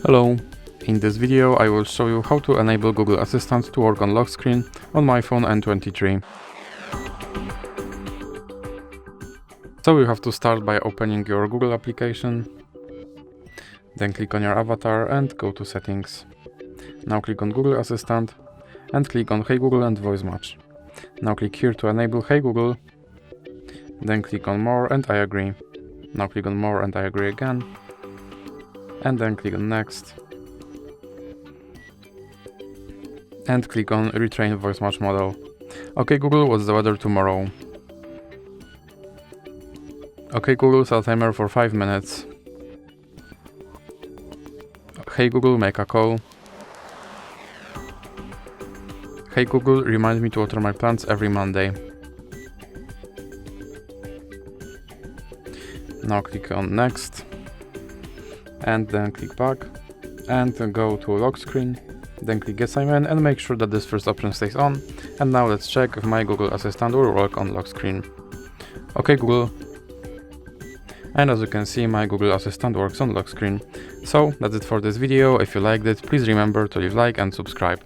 Hello! In this video I will show you how to enable Google Assistant to work on lock screen on myPhone N23. So you have to start by opening your Google application, then click on your avatar and go to settings. Now click on Google Assistant and click on Hey Google and Voice Match. Now click here to enable Hey Google, then click on More and I agree. Now click on More and I agree again, and then click on Next. And click on Retrain Voice Match Model. Okay Google, what's the weather tomorrow? Okay Google, set a timer for 5 minutes. Hey Google, make a call. Hey Google, remind me to water my plants every Monday. Now click on Next. And then click back. And then go to lock screen. Then click Get Sign In and make sure that this first option stays on. And now let's check if my Google Assistant will work on lock screen. Okay Google. And as you can see, my Google Assistant works on lock screen. So that's it for this video. If you liked it, please remember to leave a like and subscribe.